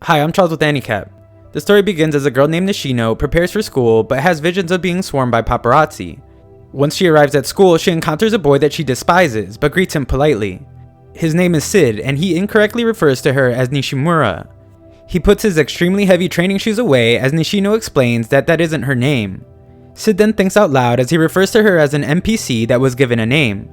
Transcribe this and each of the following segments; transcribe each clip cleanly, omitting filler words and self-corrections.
Hi, I'm Charles with AniCap. The story begins as a girl named Nishino prepares for school but has visions of being swarmed by paparazzi. Once she arrives at school, she encounters a boy that she despises but greets him politely. His name is Sid, and he incorrectly refers to her as Nishimura. He puts his extremely heavy training shoes away as Nishino explains that isn't her name. Sid then thinks out loud as he refers to her as an NPC that was given a name.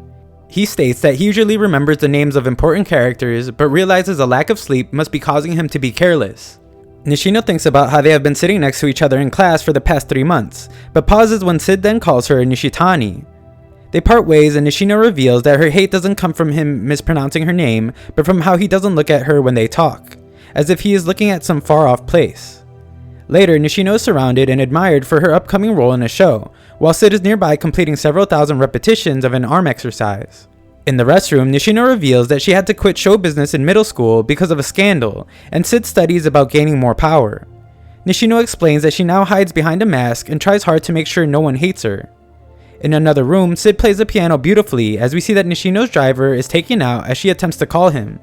He states that he usually remembers the names of important characters, but realizes a lack of sleep must be causing him to be careless. Nishino thinks about how they have been sitting next to each other in class for the past 3 months, but pauses when Sid then calls her Nishitani. They part ways and Nishino reveals that her hate doesn't come from him mispronouncing her name, but from how he doesn't look at her when they talk, as if he is looking at some far-off place. Later, Nishino is surrounded and admired for her upcoming role in a show, while Sid is nearby completing several thousand repetitions of an arm exercise. In the restroom, Nishino reveals that she had to quit show business in middle school because of a scandal, and Sid studies about gaining more power. Nishino explains that she now hides behind a mask and tries hard to make sure no one hates her. In another room, Sid plays the piano beautifully as we see that Nishino's driver is taken out as she attempts to call him.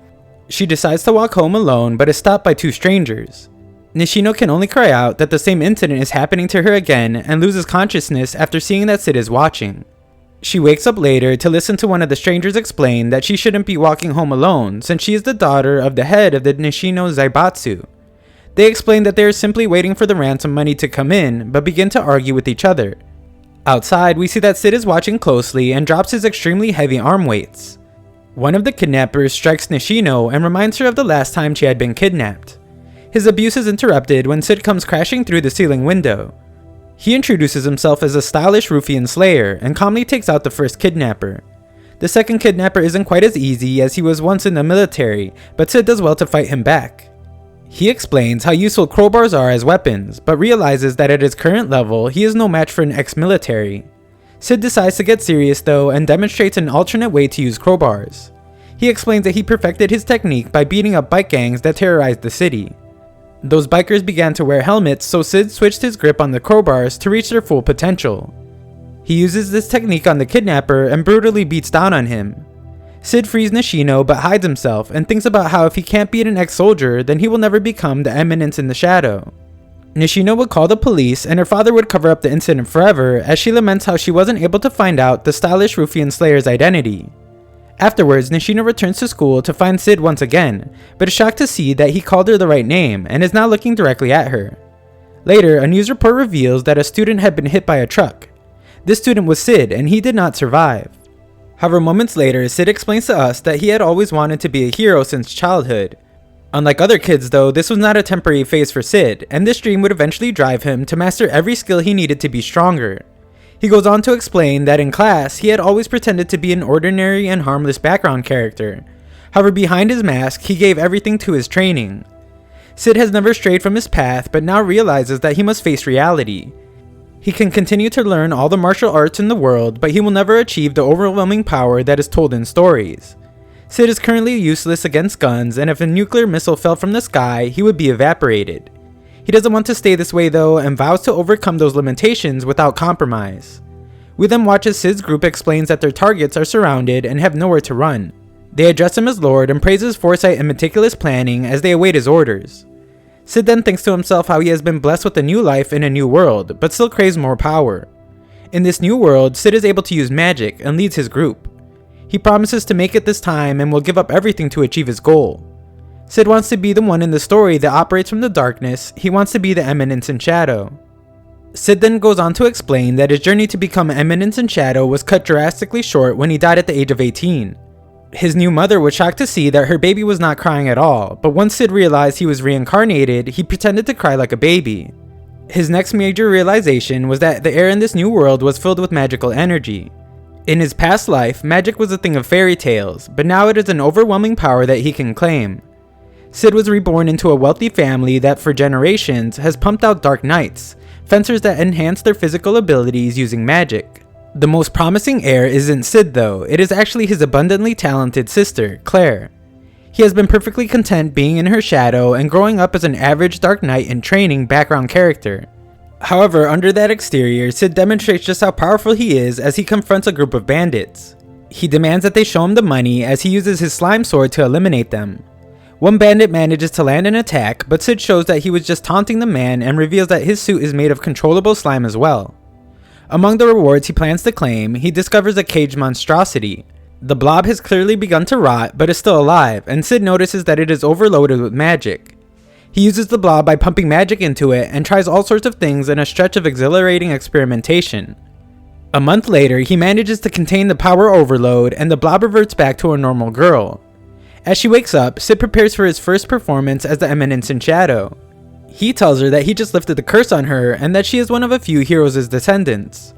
She decides to walk home alone but is stopped by 2 strangers. Nishino can only cry out that the same incident is happening to her again and loses consciousness after seeing that Sid is watching. She wakes up later to listen to one of the strangers explain that she shouldn't be walking home alone since she is the daughter of the head of the Nishino Zaibatsu. They explain that they are simply waiting for the ransom money to come in but begin to argue with each other. Outside, we see that Sid is watching closely and drops his extremely heavy arm weights. One of the kidnappers strikes Nishino and reminds her of the last time she had been kidnapped. His abuse is interrupted when Sid comes crashing through the ceiling window. He introduces himself as a stylish ruffian slayer and calmly takes out the first kidnapper. The second kidnapper isn't quite as easy as he was once in the military, but Sid does well to fight him back. He explains how useful crowbars are as weapons, but realizes that at his current level, he is no match for an ex-military. Sid decides to get serious though and demonstrates an alternate way to use crowbars. He explains that he perfected his technique by beating up bike gangs that terrorized the city. Those bikers began to wear helmets, so Sid switched his grip on the crowbars to reach their full potential. He uses this technique on the kidnapper and brutally beats down on him. Sid frees Nishino but hides himself and thinks about how if he can't beat an ex-soldier, then he will never become the Eminence in the shadow. Nishino would call the police and her father would cover up the incident forever as she laments how she wasn't able to find out the stylish ruffian slayer's identity. Afterwards, Nishino returns to school to find Sid once again, but is shocked to see that he called her the right name and is now looking directly at her. Later, a news report reveals that a student had been hit by a truck. This student was Sid, and he did not survive. However, moments later, Sid explains to us that he had always wanted to be a hero since childhood. Unlike other kids though, this was not a temporary phase for Sid, and this dream would eventually drive him to master every skill he needed to be stronger. He goes on to explain that in class, he had always pretended to be an ordinary and harmless background character. However, behind his mask, he gave everything to his training. Sid has never strayed from his path, but now realizes that he must face reality. He can continue to learn all the martial arts in the world, but he will never achieve the overwhelming power that is told in stories. Sid is currently useless against guns, and if a nuclear missile fell from the sky, he would be evaporated. He doesn't want to stay this way though and vows to overcome those limitations without compromise. We then watch as Sid's group explains that their targets are surrounded and have nowhere to run. They address him as Lord and praise his foresight and meticulous planning as they await his orders. Sid then thinks to himself how he has been blessed with a new life in a new world, but still craves more power. In this new world, Sid is able to use magic and leads his group. He promises to make it this time and will give up everything to achieve his goal. Sid wants to be the one in the story that operates from the darkness. He wants to be the Eminence in Shadow. Sid then goes on to explain that his journey to become Eminence in Shadow was cut drastically short when he died at the age of 18. His new mother was shocked to see that her baby was not crying at all, but once Sid realized he was reincarnated, he pretended to cry like a baby. His next major realization was that the air in this new world was filled with magical energy. In his past life, magic was a thing of fairy tales, but now it is an overwhelming power that he can claim. Sid was reborn into a wealthy family that for generations has pumped out dark knights, fencers that enhance their physical abilities using magic. The most promising heir isn't Sid though, it is actually his abundantly talented sister, Claire. He has been perfectly content being in her shadow and growing up as an average dark knight in training background character. However, under that exterior, Sid demonstrates just how powerful he is as he confronts a group of bandits. He demands that they show him the money as he uses his slime sword to eliminate them. One bandit manages to land an attack, but Sid shows that he was just taunting the man and reveals that his suit is made of controllable slime as well. Among the rewards he plans to claim, he discovers a caged monstrosity. The blob has clearly begun to rot, but is still alive, and Sid notices that it is overloaded with magic. He uses the blob by pumping magic into it and tries all sorts of things in a stretch of exhilarating experimentation. A month later, he manages to contain the power overload, and the blob reverts back to a normal girl. As she wakes up, Sid prepares for his first performance as the Eminence in Shadow. He tells her that he just lifted the curse on her and that she is one of a few heroes' descendants.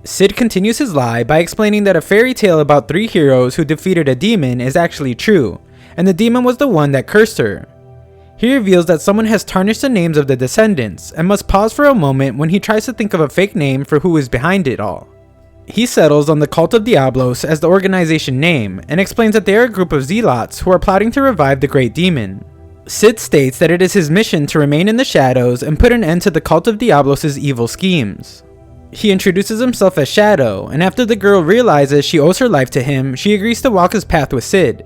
Sid continues his lie by explaining that a fairy tale about 3 heroes who defeated a demon is actually true, and the demon was the one that cursed her. He reveals that someone has tarnished the names of the descendants, and must pause for a moment when he tries to think of a fake name for who is behind it all. He settles on the Cult of Diablos as the organization name, and explains that they are a group of zealots who are plotting to revive the great demon. Sid states that it is his mission to remain in the shadows and put an end to the Cult of Diablos' evil schemes. He introduces himself as Shadow, and after the girl realizes she owes her life to him, she agrees to walk his path with Sid.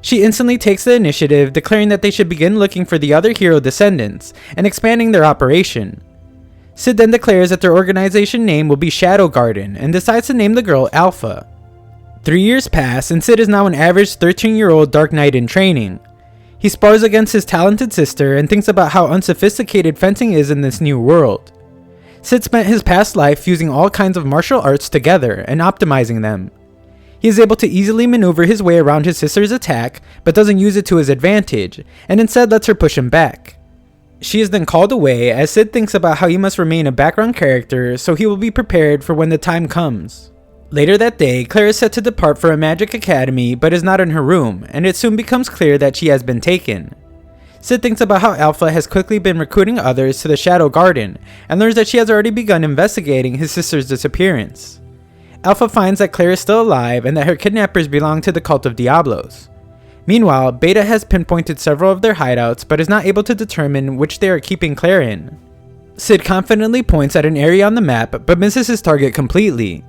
She instantly takes the initiative, declaring that they should begin looking for the other hero descendants, and expanding their operation. Sid then declares that their organization name will be Shadow Garden, and decides to name the girl Alpha. 3 years pass, and Sid is now an average 13-year-old Dark Knight in training. He spars against his talented sister, and thinks about how unsophisticated fencing is in this new world. Sid spent his past life fusing all kinds of martial arts together, and optimizing them. He is able to easily maneuver his way around his sister's attack, but doesn't use it to his advantage, and instead lets her push him back. She is then called away as Sid thinks about how he must remain a background character so he will be prepared for when the time comes. Later that day, Claire is set to depart for a magic academy but is not in her room, and it soon becomes clear that she has been taken. Sid thinks about how Alpha has quickly been recruiting others to the Shadow Garden, and learns that she has already begun investigating his sister's disappearance. Alpha finds that Claire is still alive and that her kidnappers belong to the Cult of Diablos. Meanwhile, Beta has pinpointed several of their hideouts but is not able to determine which they are keeping Claire in. Sid confidently points at an area on the map but misses his target completely.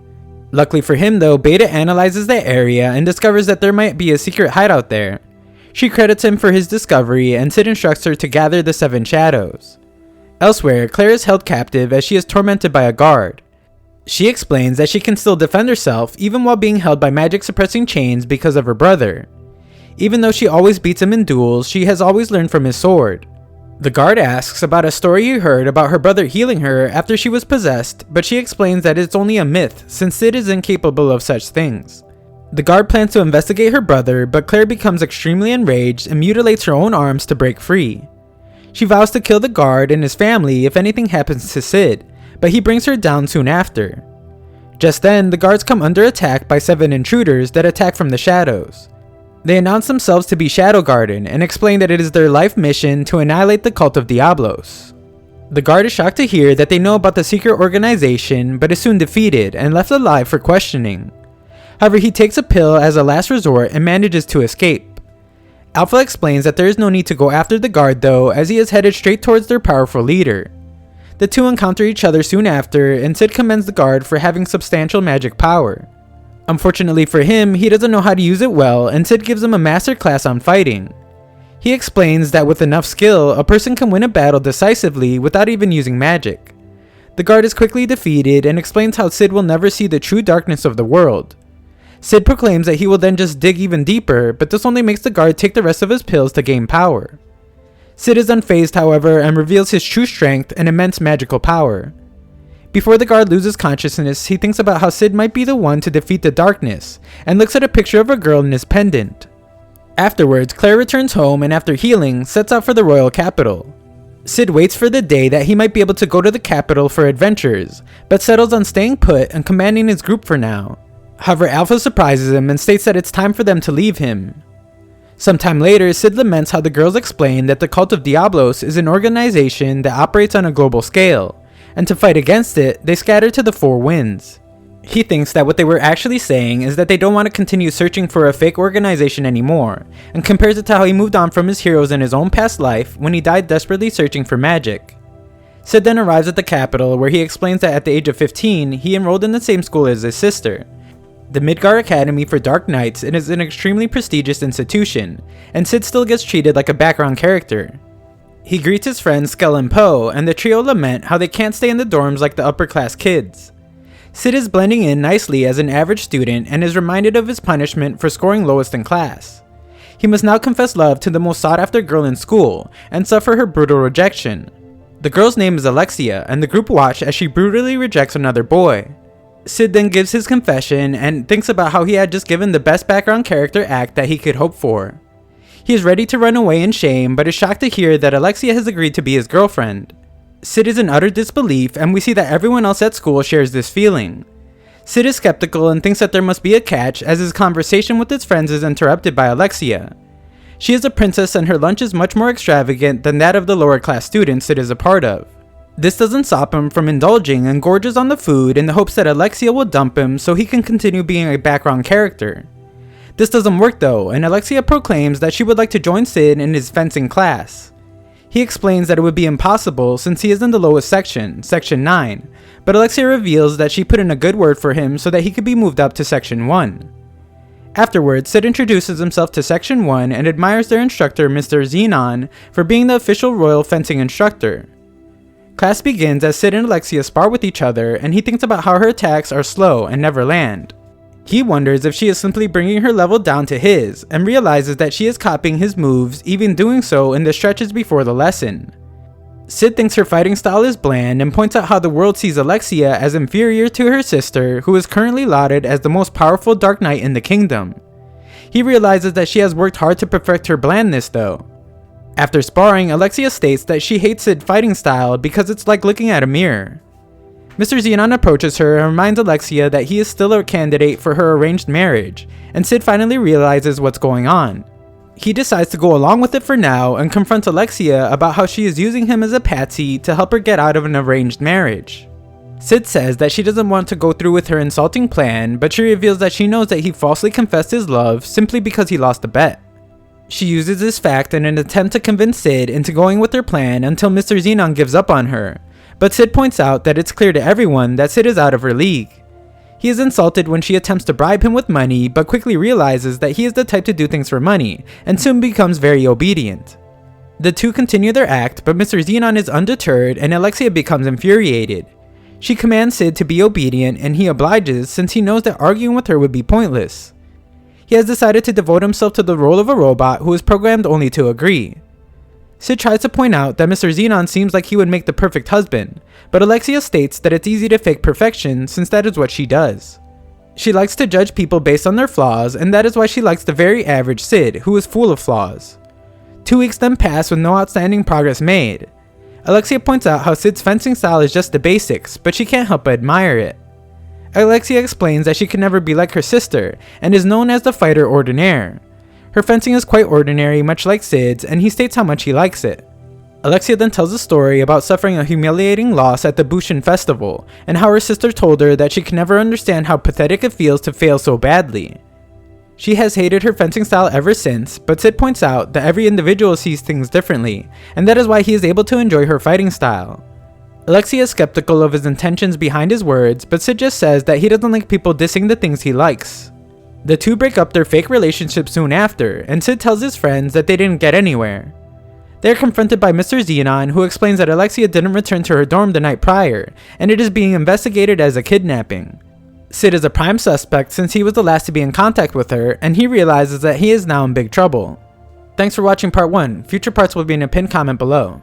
Luckily for him though, Beta analyzes that area and discovers that there might be a secret hideout there. She credits him for his discovery, and Sid instructs her to gather the 7 shadows. Elsewhere, Claire is held captive as she is tormented by a guard. She explains that she can still defend herself even while being held by magic suppressing chains because of her brother. Even though she always beats him in duels, she has always learned from his sword. The guard asks about a story he heard about her brother healing her after she was possessed, but she explains that it's only a myth since Sid is incapable of such things. The guard plans to investigate her brother, but Claire becomes extremely enraged and mutilates her own arms to break free. She vows to kill the guard and his family if anything happens to Sid, but he brings her down soon after. Just then, the guards come under attack by 7 intruders that attack from the shadows. They announce themselves to be Shadow Garden and explain that it is their life mission to annihilate the Cult of Diablos. The guard is shocked to hear that they know about the secret organization, but is soon defeated and left alive for questioning. However, he takes a pill as a last resort and manages to escape. Alpha explains that there is no need to go after the guard though, as he is headed straight towards their powerful leader. The two encounter each other soon after, and Sid commends the guard for having substantial magic power. Unfortunately for him, he doesn't know how to use it well, and Sid gives him a master class on fighting. He explains that with enough skill, a person can win a battle decisively without even using magic. The guard is quickly defeated and explains how Sid will never see the true darkness of the world. Sid proclaims that he will then just dig even deeper, but this only makes the guard take the rest of his pills to gain power. Sid is unfazed, however, and reveals his true strength and immense magical power. Before the guard loses consciousness, he thinks about how Sid might be the one to defeat the darkness, and looks at a picture of a girl in his pendant. Afterwards, Claire returns home and after healing, sets out for the royal capital. Sid waits for the day that he might be able to go to the capital for adventures, but settles on staying put and commanding his group for now. However, Alpha surprises him and states that it's time for them to leave him. Sometime later, Sid laments how the girls explain that the Cult of Diablos is an organization that operates on a global scale, and to fight against it, they scatter to the 4 winds. He thinks that what they were actually saying is that they don't want to continue searching for a fake organization anymore, and compares it to how he moved on from his heroes in his own past life when he died desperately searching for magic. Sid then arrives at the capital where he explains that at the age of 15, he enrolled in the same school as his sister. the Midgar Academy for Dark Knights is an extremely prestigious institution, and Sid still gets treated like a background character. He greets his friends Skell and Poe, and the trio lament how they can't stay in the dorms like the upper class kids. Sid is blending in nicely as an average student and is reminded of his punishment for scoring lowest in class. He must now confess love to the most sought after girl in school, and suffer her brutal rejection. The girl's name is Alexia, and the group watch as she brutally rejects another boy. Sid then gives his confession and thinks about how he had just given the best background character act that he could hope for. He is ready to run away in shame, but is shocked to hear that Alexia has agreed to be his girlfriend. Sid is in utter disbelief, and we see that everyone else at school shares this feeling. Sid is skeptical and thinks that there must be a catch, as his conversation with his friends is interrupted by Alexia. She is a princess and her lunch is much more extravagant than that of the lower class students Sid is a part of. This doesn't stop him from indulging and gorges on the food in the hopes that Alexia will dump him so he can continue being a background character. This doesn't work though, and Alexia proclaims that she would like to join Sid in his fencing class. He explains that it would be impossible since he is in the lowest section, Section 9, but Alexia reveals that she put in a good word for him so that he could be moved up to Section 1. Afterwards, Sid introduces himself to Section 1 and admires their instructor Mr. Xenon for being the official royal fencing instructor. Class begins as Sid and Alexia spar with each other, and he thinks about how her attacks are slow and never land. He wonders if she is simply bringing her level down to his, and realizes that she is copying his moves, even doing so in the stretches before the lesson. Sid thinks her fighting style is bland and points out how the world sees Alexia as inferior to her sister, who is currently lauded as the most powerful Dark Knight in the kingdom. He realizes that she has worked hard to perfect her blandness though. After sparring, Alexia states that she hates Sid's fighting style because it's like looking at a mirror. Mr. Xenon approaches her and reminds Alexia that he is still a candidate for her arranged marriage, and Sid finally realizes what's going on. He decides to go along with it for now and confronts Alexia about how she is using him as a patsy to help her get out of an arranged marriage. Sid says that she doesn't want to go through with her insulting plan, but she reveals that she knows that he falsely confessed his love simply because he lost a bet. She uses this fact in an attempt to convince Sid into going with her plan until Mr. Xenon gives up on her, but Sid points out that it's clear to everyone that Sid is out of her league. He is insulted when she attempts to bribe him with money, but quickly realizes that he is the type to do things for money, and soon becomes very obedient. The two continue their act, but Mr. Xenon is undeterred and Alexia becomes infuriated. She commands Sid to be obedient and he obliges since he knows that arguing with her would be pointless. He has decided to devote himself to the role of a robot who is programmed only to agree. Sid tries to point out that Mr. Xenon seems like he would make the perfect husband, but Alexia states that it's easy to fake perfection since that is what she does. She likes to judge people based on their flaws, and that is why she likes the very average Sid, who is full of flaws. 2 weeks then pass with no outstanding progress made. Alexia points out how Sid's fencing style is just the basics, but she can't help but admire it. Alexia explains that she can never be like her sister, and is known as the fighter ordinaire. Her fencing is quite ordinary, much like Sid's, and he states how much he likes it. Alexia then tells a story about suffering a humiliating loss at the Bushin Festival, and how her sister told her that she can never understand how pathetic it feels to fail so badly. She has hated her fencing style ever since, but Sid points out that every individual sees things differently, and that is why he is able to enjoy her fighting style. Alexia is skeptical of his intentions behind his words, but Sid just says that he doesn't like people dissing the things he likes. The two break up their fake relationship soon after, and Sid tells his friends that they didn't get anywhere. They are confronted by Mr. Xenon, who explains that Alexia didn't return to her dorm the night prior, and it is being investigated as a kidnapping. Sid is a prime suspect since he was the last to be in contact with her, and he realizes that he is now in big trouble. Thanks for watching part 1, future parts will be in a pinned comment below.